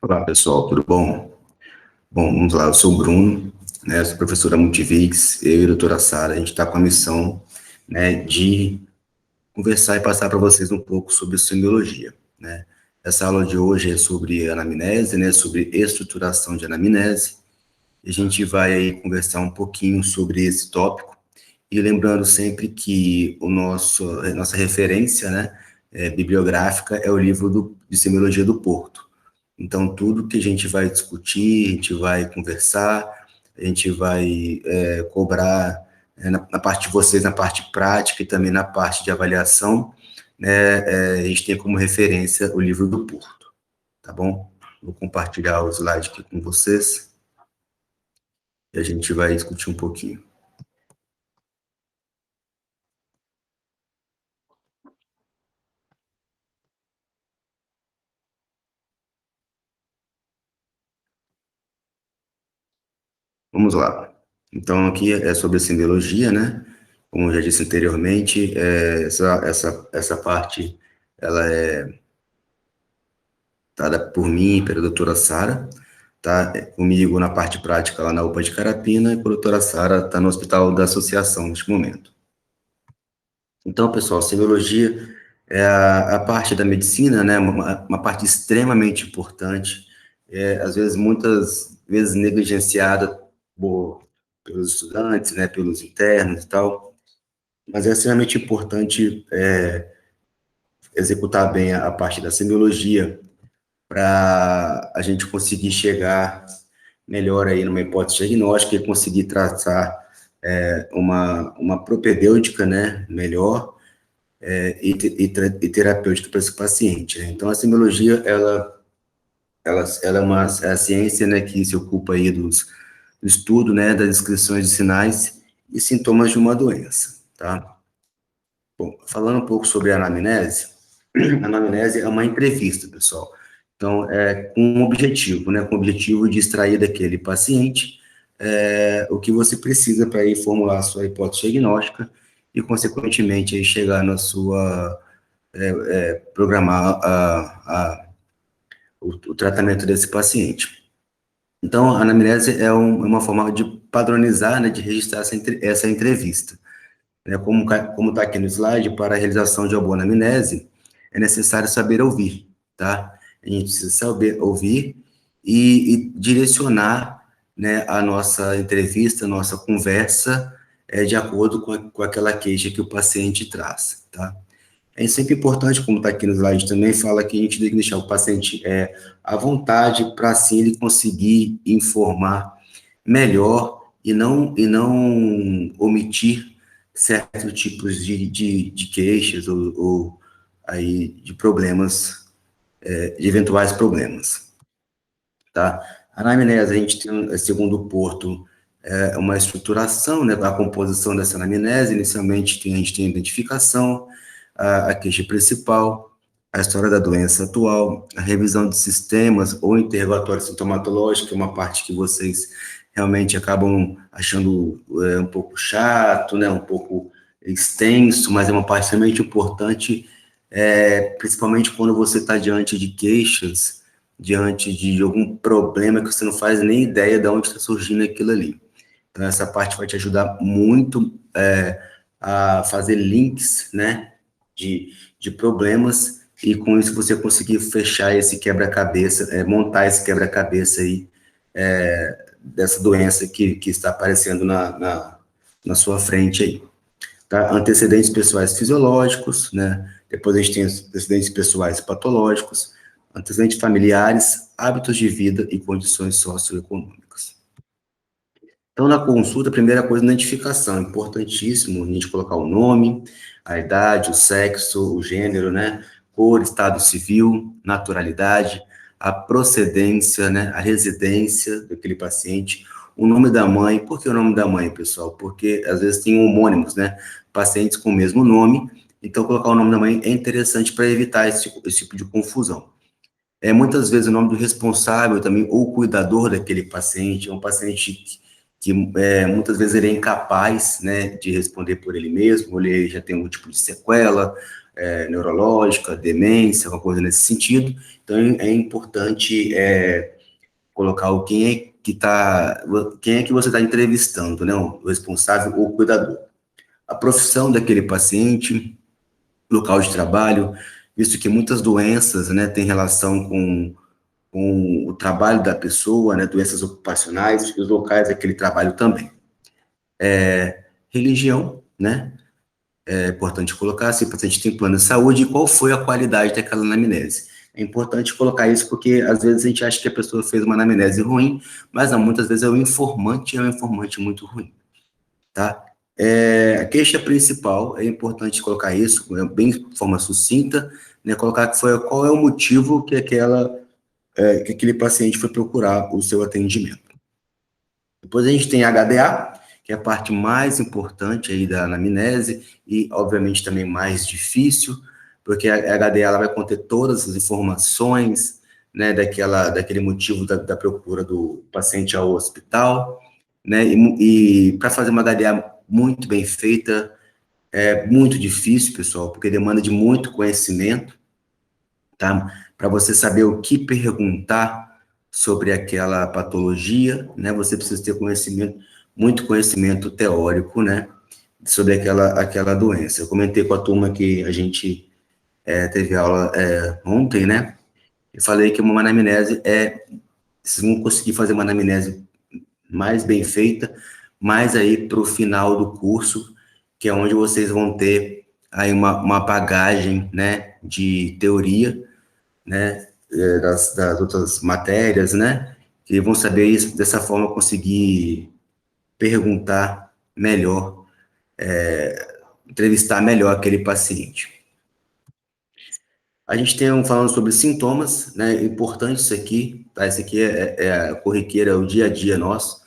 Olá, pessoal, tudo bom? Bom, vamos lá, eu sou o Bruno, né, sou professor da Multivix, eu e a doutora Sara, a gente está com a missão, né, de conversar e passar para vocês um pouco sobre semiologia, né. Essa aula de hoje é sobre anamnese, né, sobre estruturação de anamnese, e a gente vai aí conversar um pouquinho sobre esse tópico, e lembrando sempre que a nossa referência, né, bibliográfica é o livro de semiologia do Porto. Então, tudo que a gente vai discutir, a gente vai conversar, a gente vai cobrar na parte de vocês, na parte prática e também na parte de avaliação, né, a gente tem como referência o livro do Porto, tá bom? Vou compartilhar o slide aqui com vocês e a gente vai discutir um pouquinho. Vamos lá. Então, aqui é sobre a semiologia, né? Como eu já disse anteriormente, essa parte, ela é dada por mim e pela doutora Sara, tá? Comigo na parte prática lá na UPA de Carapina, e a doutora Sara está no Hospital da Associação neste momento. Então, pessoal, semiologia é a parte da medicina, né? Uma parte extremamente importante, muitas vezes negligenciada pelos estudantes, né? Pelos internos e tal, mas é extremamente importante executar bem a parte da semiologia para a gente conseguir chegar melhor aí numa hipótese diagnóstica e conseguir traçar uma propedêutica, né, melhor e terapêutica para esse paciente, né? Então, a semiologia, ela é a ciência, né, que se ocupa aí do estudo, né, das descrições de sinais e sintomas de uma doença, tá? Bom, falando um pouco sobre a anamnese, a anamnese é uma entrevista, pessoal. Então, com um objetivo, né? Com o objetivo de extrair daquele paciente o que você precisa para ir formular a sua hipótese diagnóstica e, consequentemente, aí chegar na sua... programar o tratamento desse paciente. Então, a anamnese é uma forma de padronizar, né? De registrar essa entrevista. Né, como está aqui no slide, para a realização de uma boa anamnese, é necessário saber ouvir, tá? A gente precisa saber ouvir e direcionar, né, a nossa entrevista, a nossa conversa, de acordo com aquela queixa que o paciente traz, tá? É sempre importante, como está aqui no slide também, fala que a gente tem que deixar o paciente à vontade para, assim, ele conseguir informar melhor e não omitir certos tipos de queixas ou aí de problemas, de eventuais problemas, tá? A anamnese, a gente tem, segundo o Porto, uma estruturação, né, a composição dessa anamnese. Inicialmente, a gente tem a identificação, a queixa principal, a história da doença atual, a revisão de sistemas ou interrogatório sintomatológico, que é uma parte que vocês realmente acabam achando um pouco chato, né, um pouco extenso, mas é uma parte extremamente importante, principalmente quando você está diante de queixas, diante de algum problema que você não faz nem ideia de onde está surgindo aquilo ali. Então, essa parte vai te ajudar muito a fazer links, né, de problemas, e com isso você conseguir fechar esse quebra-cabeça, montar esse quebra-cabeça aí, dessa doença que está aparecendo na sua frente aí. Tá? Antecedentes pessoais fisiológicos, né? Depois a gente tem os antecedentes pessoais patológicos, antecedentes familiares, hábitos de vida e condições socioeconômicas. Então, na consulta, a primeira coisa, identificação. É importantíssimo a gente colocar o nome, a idade, o sexo, o gênero, né? Cor, estado civil, naturalidade, a procedência, né? A residência daquele paciente, o nome da mãe. Por que o nome da mãe, pessoal? Porque, às vezes, tem homônimos, né? Pacientes com o mesmo nome. Então, colocar o nome da mãe é interessante para evitar esse tipo de confusão. Muitas vezes o nome do responsável também, ou cuidador daquele paciente, é um paciente que muitas vezes ele é incapaz, né, de responder por ele mesmo, ou ele já tem algum tipo de sequela, neurológica, demência, alguma coisa nesse sentido. Então, é importante colocar quem é que você está entrevistando, né? O responsável ou o cuidador. A profissão daquele paciente, local de trabalho, visto que muitas doenças, né, têm relação com o trabalho da pessoa, né, doenças ocupacionais e os locais daquele trabalho também. Religião, né? É importante colocar se o paciente tem plano de saúde e qual foi a qualidade daquela anamnese. É importante colocar isso porque, às vezes, a gente acha que a pessoa fez uma anamnese ruim, mas não, muitas vezes é um informante muito ruim, tá? A queixa principal, é importante colocar isso, bem de forma sucinta, né, colocar qual é o motivo que aquele paciente foi procurar o seu atendimento. Depois a gente tem HDA, que é a parte mais importante aí da anamnese e, obviamente, também mais difícil, porque a HDA ela vai conter todas as informações, né, daquele motivo da procura do paciente ao hospital, né, e para fazer uma HDA muito bem feita é muito difícil, pessoal, porque demanda de muito conhecimento, tá? Para você saber o que perguntar sobre aquela patologia, né? Você precisa ter muito conhecimento teórico, né? Sobre aquela doença. Eu comentei com a turma que a gente teve aula ontem, né? E falei que uma anamnese vocês vão conseguir fazer uma anamnese mais bem feita, mais aí para o final do curso, que é onde vocês vão ter aí uma bagagem, né, de teoria, né, das outras matérias, né, que vão saber isso, dessa forma conseguir perguntar melhor, entrevistar melhor aquele paciente. A gente tem falando sobre sintomas, né, importante isso aqui, tá, isso aqui é a corriqueira, é o dia a dia nosso,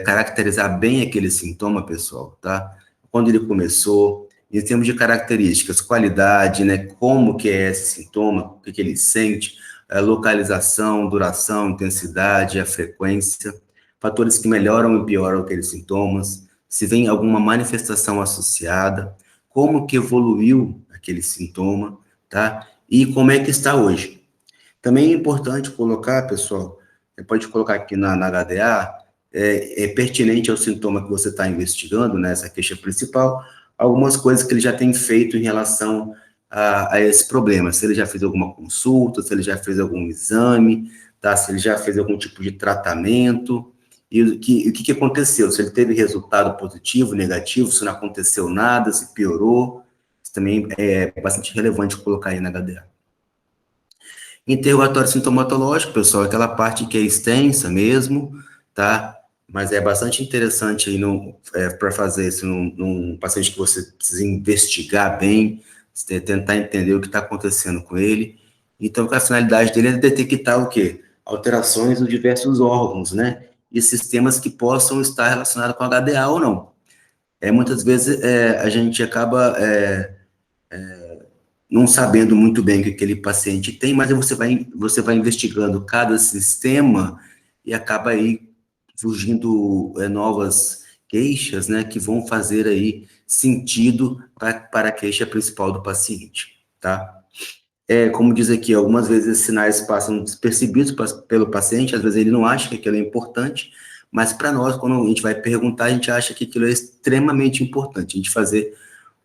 caracterizar bem aquele sintoma, pessoal, tá, quando ele começou, em termos de características, qualidade, né, como que é esse sintoma, o que que ele sente, a localização, duração, intensidade, a frequência, fatores que melhoram e pioram aqueles sintomas, se vem alguma manifestação associada, como que evoluiu aquele sintoma, tá? E como é que está hoje. Também é importante colocar, pessoal, você pode colocar aqui na HDA, pertinente ao sintoma que você está investigando, né, essa queixa principal, algumas coisas que ele já tem feito em relação a esse problema, se ele já fez alguma consulta, se ele já fez algum exame, tá, se ele já fez algum tipo de tratamento, e o que aconteceu, se ele teve resultado positivo, negativo, se não aconteceu nada, se piorou, isso também é bastante relevante colocar aí na HDA. Interrogatório sintomatológico, pessoal, é aquela parte que é extensa mesmo, tá? Mas é bastante interessante aí para fazer isso num paciente que você precisa investigar bem, tentar entender o que está acontecendo com ele. Então, a finalidade dele é detectar o quê? Alterações nos diversos órgãos, né? E sistemas que possam estar relacionados com HDA ou não. Muitas vezes a gente acaba não sabendo muito bem o que aquele paciente tem, mas você vai investigando cada sistema e acaba aí surgindo novas queixas, né, que vão fazer aí sentido para a queixa principal do paciente, tá? Como diz aqui, algumas vezes esses sinais passam despercebidos pelo paciente, às vezes ele não acha que aquilo é importante, mas para nós, quando a gente vai perguntar, a gente acha que aquilo é extremamente importante, a gente fazer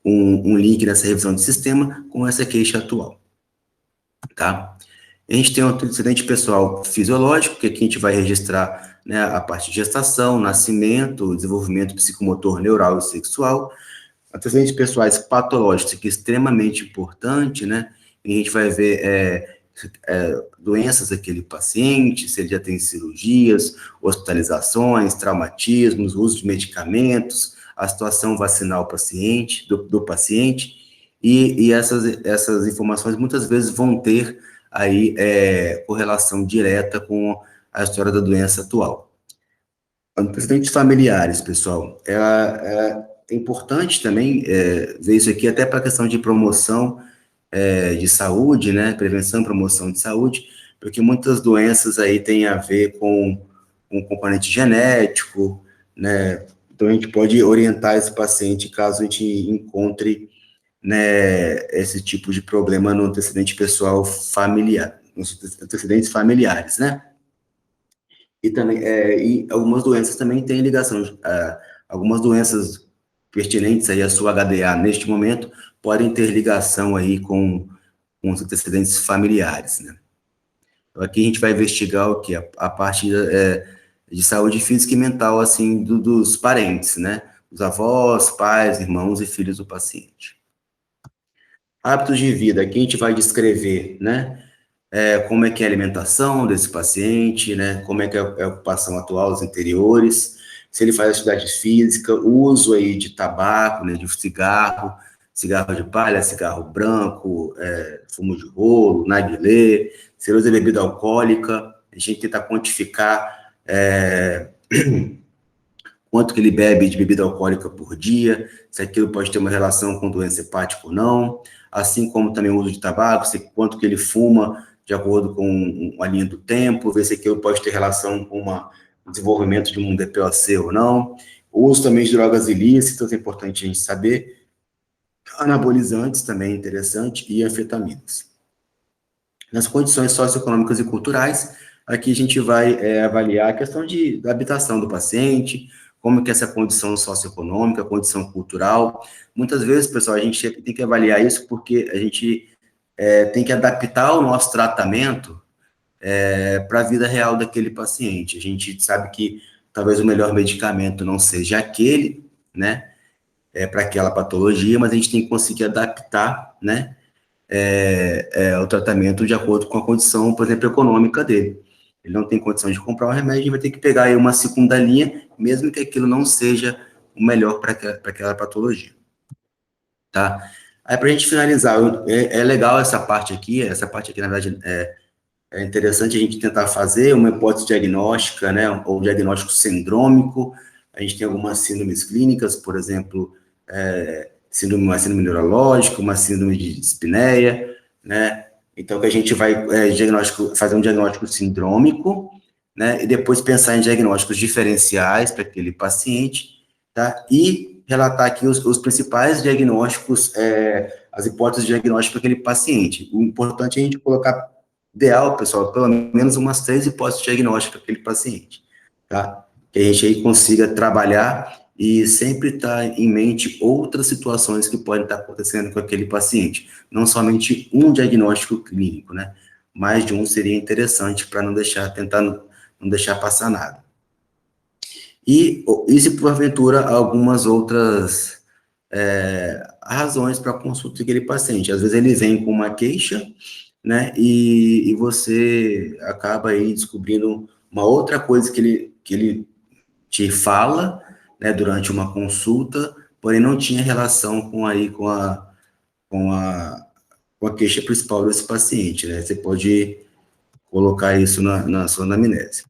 um link nessa revisão de sistema com essa queixa atual, tá? A gente tem um antecedente pessoal fisiológico, que aqui a gente vai registrar, né, a parte de gestação, nascimento, desenvolvimento psicomotor, neural e sexual. Antecedentes pessoais patológicos, que é extremamente importante, né? E a gente vai ver doenças daquele paciente, se ele já tem cirurgias, hospitalizações, traumatismos, uso de medicamentos, a situação vacinal do paciente, e essas informações muitas vezes vão ter aí correlação direta com a história da doença atual. Antecedentes familiares, pessoal, é importante também ver isso aqui até para a questão de promoção de saúde, né, prevenção e promoção de saúde, porque muitas doenças aí têm a ver com um componente genético, né, então a gente pode orientar esse paciente caso a gente encontre né, esse tipo de problema no antecedente pessoal familiar, nos antecedentes familiares, né? E também, e algumas doenças também têm ligação, algumas doenças pertinentes aí à sua HDA neste momento podem ter ligação aí com os antecedentes familiares, né? Então, aqui a gente vai investigar o que? A parte de saúde física e mental, assim, dos parentes, né? Os avós, pais, irmãos e filhos do paciente. Hábitos de vida, aqui a gente vai descrever, né? Como é que é a alimentação desse paciente, né? Como é que é a ocupação atual, os interiores, se ele faz atividade física, o uso aí de tabaco, né? De cigarro, cigarro de palha, cigarro branco, fumo de rolo, narguilé, se ele usa bebida alcoólica, a gente tenta quantificar quanto que ele bebe de bebida alcoólica por dia, se aquilo pode ter uma relação com doença hepática ou não, assim como também o uso de tabaco, se quanto que ele fuma de acordo com a linha do tempo, ver se aquilo pode ter relação com o desenvolvimento de um DPOC ou não. O uso também de drogas ilícitas, é importante a gente saber. Anabolizantes também é interessante, e anfetaminas. Nas condições socioeconômicas e culturais, aqui a gente vai avaliar a questão da habitação do paciente, como que é essa condição socioeconômica, condição cultural. Muitas vezes, pessoal, a gente tem que avaliar isso porque a gente tem que adaptar o nosso tratamento para a vida real daquele paciente. A gente sabe que talvez o melhor medicamento não seja aquele, né, para aquela patologia, mas a gente tem que conseguir adaptar, né, o tratamento de acordo com a condição, por exemplo, econômica dele. Ele não tem condição de comprar um remédio, ele vai ter que pegar aí uma segunda linha, mesmo que aquilo não seja o melhor para aquela patologia, tá? Aí, para a gente finalizar, legal essa parte aqui, na verdade, é interessante a gente tentar fazer uma hipótese diagnóstica, né, ou diagnóstico sindrômico. A gente tem algumas síndromes clínicas, por exemplo, uma síndrome neurológica, uma síndrome de dispneia, né? Então, que a gente vai fazer um diagnóstico sindrômico, né? E depois pensar em diagnósticos diferenciais para aquele paciente, tá? E relatar aqui os principais diagnósticos, as hipóteses de diagnóstico para aquele paciente. O importante é a gente colocar, ideal, pessoal, pelo menos umas 3 hipóteses diagnósticas para aquele paciente, tá? Que a gente aí consiga trabalhar e sempre estar em mente outras situações que podem estar acontecendo com aquele paciente. Não somente um diagnóstico clínico, né? Mais de um seria interessante para tentar não deixar passar nada. E se porventura algumas outras razões para a consulta daquele paciente. Às vezes ele vem com uma queixa, né, e você acaba aí descobrindo uma outra coisa que ele te fala, né, durante uma consulta, porém não tinha relação com a, com a queixa principal desse paciente, né, você pode colocar isso na sua anamnese.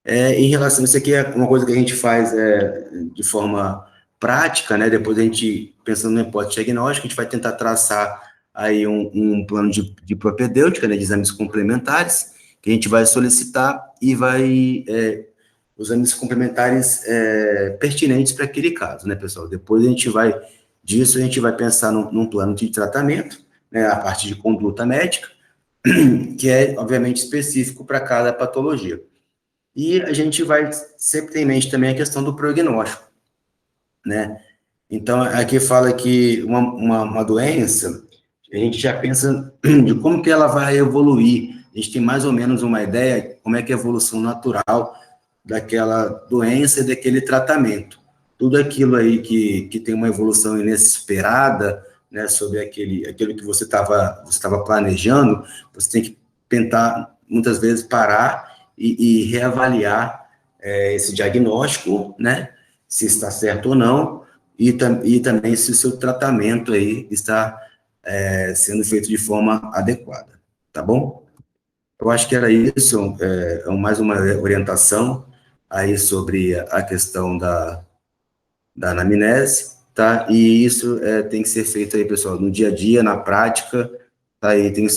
Em relação a isso aqui, é uma coisa que a gente faz de forma prática, né? Depois a gente, pensando na hipótese diagnóstica, a gente vai tentar traçar aí um plano de propedêutica, né? De exames complementares, que a gente vai solicitar e os exames complementares pertinentes para aquele caso, né, pessoal? Depois disso a gente vai pensar num plano de tratamento, né? A parte de conduta médica, que é, obviamente, específico para cada patologia. E a gente vai sempre ter em mente também a questão do prognóstico, né? Então, aqui fala que uma doença, a gente já pensa de como que ela vai evoluir. A gente tem mais ou menos uma ideia como é que é a evolução natural daquela doença e daquele tratamento. Tudo aquilo aí que tem uma evolução inesperada, né, sobre aquilo que você estava planejando, você tem que tentar, muitas vezes, parar e reavaliar esse diagnóstico, né, se está certo ou não, e também se o seu tratamento aí está sendo feito de forma adequada, tá bom? Eu acho que era isso, mais uma orientação aí sobre a questão da anamnese, tá? E isso tem que ser feito aí, pessoal, no dia a dia, na prática, tá? E eu tenho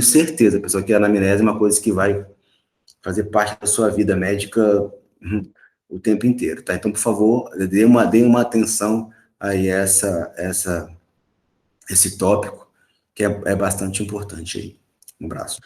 certeza, pessoal, que a anamnese é uma coisa que vai fazer parte da sua vida médica o tempo inteiro, tá? Então, por favor, dê uma atenção aí a esse tópico, que é bastante importante aí. Um abraço.